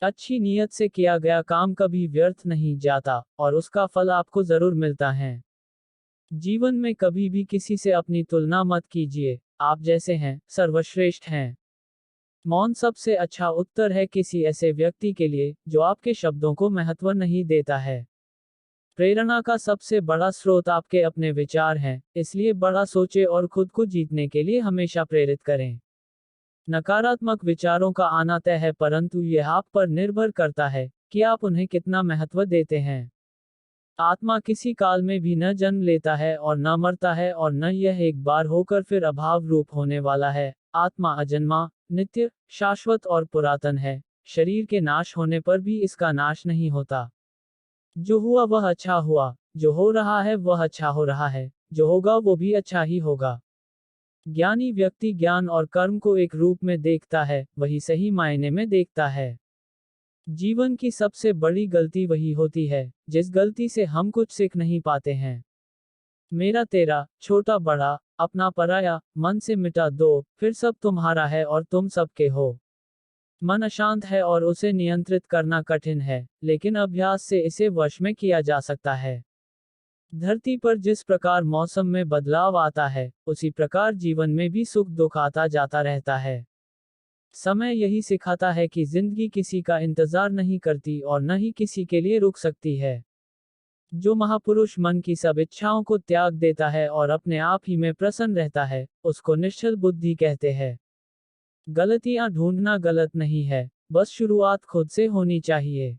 अच्छी नीयत से किया गया काम कभी व्यर्थ नहीं जाता और उसका फल आपको जरूर मिलता है। जीवन में कभी भी किसी से अपनी तुलना मत कीजिए, आप जैसे हैं, सर्वश्रेष्ठ हैं। मौन सबसे अच्छा उत्तर है किसी ऐसे व्यक्ति के लिए, जो आपके शब्दों को महत्व नहीं देता है। प्रेरणा का सबसे बड़ा स्रोत आपके अपने विचार हैं, इसलिए बड़ा सोचें और खुद को जीतने के लिए हमेशा प्रेरित करें। नकारात्मक विचारों का आना तय है, परंतु यह आप पर निर्भर करता है कि आप उन्हें कितना महत्व देते हैं। आत्मा किसी काल में भी न जन्म लेता है और न मरता है और न यह एक बार होकर फिर अभाव रूप होने वाला है। आत्मा अजन्मा, नित्य, शाश्वत और पुरातन है। शरीर के नाश होने पर भी इसका नाश नहीं होता। जो हुआ वह अच्छा हुआ, जो हो रहा है वह अच्छा हो रहा है, जो होगा वो भी अच्छा ही होगा। ज्ञानी व्यक्ति ज्ञान और कर्म को एक रूप में देखता है, वही सही मायने में देखता है। जीवन की सबसे बड़ी गलती वही होती है, जिस गलती से हम कुछ सीख नहीं पाते हैं। मेरा तेरा, छोटा बड़ा, अपना पराया, मन से मिटा दो, फिर सब तुम्हारा है और तुम सबके हो। मन अशांत है और उसे नियंत्रित करना कठिन है, लेकिन अभ्यास से इसे वश में किया जा सकता है। धरती पर जिस प्रकार मौसम में बदलाव आता है, उसी प्रकार जीवन में भी सुख दुख आता जाता रहता है। समय यही सिखाता है कि जिंदगी किसी का इंतजार नहीं करती और न ही किसी के लिए रुक सकती है। जो महापुरुष मन की सब इच्छाओं को त्याग देता है और अपने आप ही में प्रसन्न रहता है, उसको निश्चल बुद्धि कहते हैं। गलतियां ढूंढना गलत नहीं है, बस शुरुआत खुद से होनी चाहिए।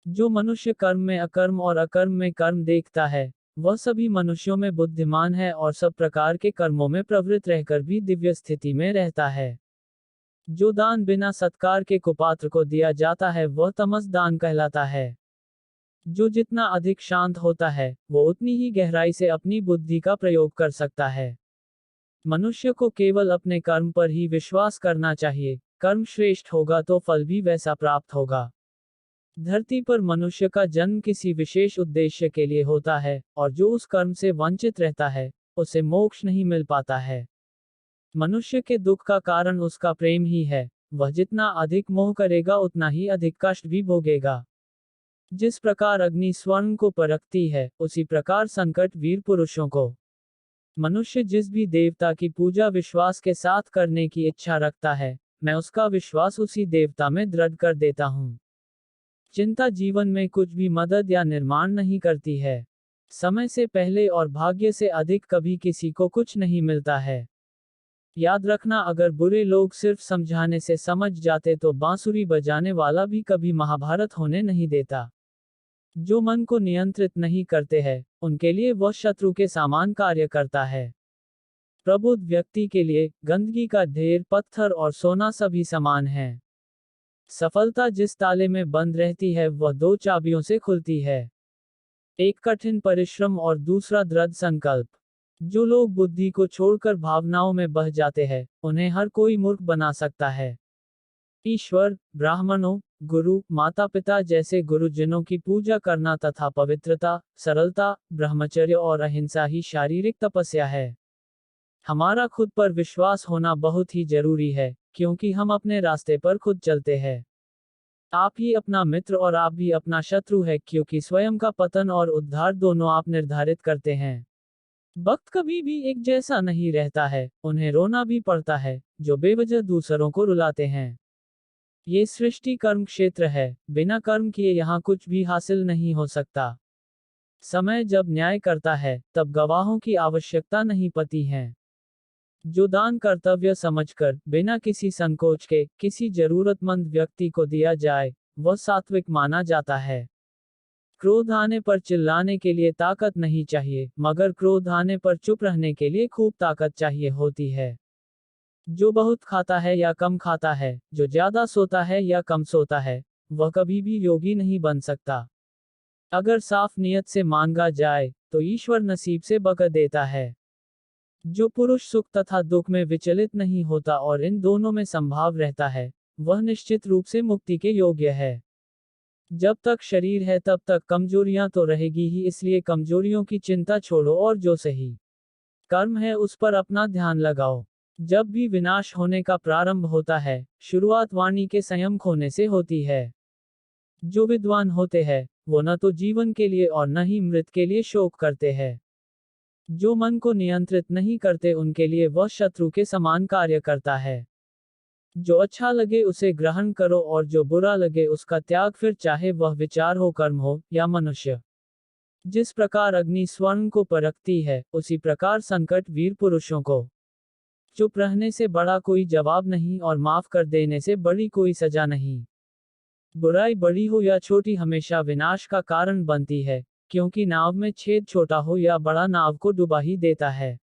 जो मनुष्य कर्म में अकर्म और अकर्म में कर्म देखता है, वह सभी मनुष्यों में बुद्धिमान है और सब प्रकार के कर्मों में प्रवृत्त रहकर भी दिव्य स्थिति में रहता है। जो दान बिना सत्कार के कुपात्र को दिया जाता है वह तमस दान कहलाता है। जो जितना अधिक शांत होता है, वो उतनी ही गहराई से अपनी बुद्धि का प्रयोग कर सकता है। मनुष्य को केवल अपने कर्म पर ही विश्वास करना चाहिए। कर्म श्रेष्ठ होगा तो फल भी वैसा प्राप्त होगा। धरती पर मनुष्य का जन्म किसी विशेष उद्देश्य के लिए होता है, और जो उस कर्म से वंचित रहता है, उसे मोक्ष नहीं मिल पाता है। मनुष्य के दुख का कारण उसका प्रेम ही है। वह जितना अधिक मोह करेगा उतना ही अधिक कष्ट भी भोगेगा। जिस प्रकार अग्नि स्वर्ण को परखती है, उसी प्रकार संकट वीर पुरुषों को। मनुष्य जिस भी देवता की पूजा विश्वास के साथ करने की इच्छा रखता है, मैं उसका विश्वास उसी देवता में दृढ़ कर देता हूँ। चिंता जीवन में कुछ भी मदद या निर्माण नहीं करती है। समय से पहले और भाग्य से अधिक कभी किसी को कुछ नहीं मिलता है। याद रखना, अगर बुरे लोग सिर्फ समझाने से समझ जाते तो बांसुरी बजाने वाला भी कभी महाभारत होने नहीं देता। जो मन को नियंत्रित नहीं करते हैं, उनके लिए वह शत्रु के समान कार्य करता है। प्रबुद्ध व्यक्ति के लिए गंदगी का ढेर, पत्थर और सोना सभी समान हैं। सफलता जिस ताले में बंद रहती है वह दो चाबियों से खुलती है। एक कठिन परिश्रम और दूसरा दृढ़ संकल्प। जो लोग बुद्धि को छोड़कर भावनाओं में बह जाते हैं, उन्हें हर कोई मूर्ख बना सकता है। ईश्वर, ब्राह्मणों, गुरु, माता पिता जैसे गुरुजनों की पूजा करना तथा पवित्रता, सरलता, ब्रह्मचर्य और अहिंसा ही शारीरिक तपस्या है। हमारा खुद पर विश्वास होना बहुत ही जरूरी है, क्योंकि हम अपने रास्ते पर खुद चलते हैं। आप ही अपना मित्र और आप भी अपना शत्रु है, क्योंकि स्वयं का पतन और उद्धार दोनों आप निर्धारित करते हैं। वक्त कभी भी एक जैसा नहीं रहता है, उन्हें रोना भी पड़ता है, जो बेवजह दूसरों को रुलाते हैं। ये सृष्टि कर्म क्षेत्र है, बिना कर्म किए यहाँ कुछ भी हासिल नहीं हो सकता। समय जब न्याय करता है, तब गवाहों की आवश्यकता नहीं पड़ती है। जो दान कर्तव्य समझकर, बिना किसी संकोच के, किसी जरूरतमंद व्यक्ति को दिया जाए, वह सात्विक माना जाता है। क्रोध आने पर चिल्लाने के लिए ताकत नहीं चाहिए, मगर क्रोध आने पर चुप रहने के लिए खूब ताकत चाहिए होती है। जो बहुत खाता है या कम खाता है, जो ज्यादा सोता है या कम सोता है, वह कभी भी योगी नहीं बन सकता। अगर साफ नियत से मांगा जाए, तो ईश्वर नसीब से बक देता है। जो पुरुष सुख तथा दुख में विचलित नहीं होता और इन दोनों में संभाव रहता है, वह निश्चित रूप से मुक्ति के योग्य है। जब तक शरीर है तब तक कमजोरियां तो रहेगी ही, इसलिए कमजोरियों की चिंता छोड़ो और जो सही कर्म है उस पर अपना ध्यान लगाओ। जब भी विनाश होने का प्रारंभ होता है, शुरुआत वाणी के संयम खोने से होती है। जो विद्वान होते हैं, वो न तो जीवन के लिए और न ही मृत के लिए शोक करते हैं। जो मन को नियंत्रित नहीं करते उनके लिए वह शत्रु के समान कार्य करता है। जो अच्छा लगे उसे ग्रहण करो और जो बुरा लगे उसका त्याग, फिर चाहे वह विचार हो, कर्म हो या मनुष्य। जिस प्रकार अग्नि स्वर्ण को परखती है, उसी प्रकार संकट वीर पुरुषों को। चुप रहने से बड़ा कोई जवाब नहीं और माफ कर देने से बड़ी कोई सजा नहीं। बुराई बड़ी हो या छोटी हमेशा विनाश का कारण बनती है, क्योंकि नाव में छेद छोटा हो या बड़ा नाव को डुबा ही देता है।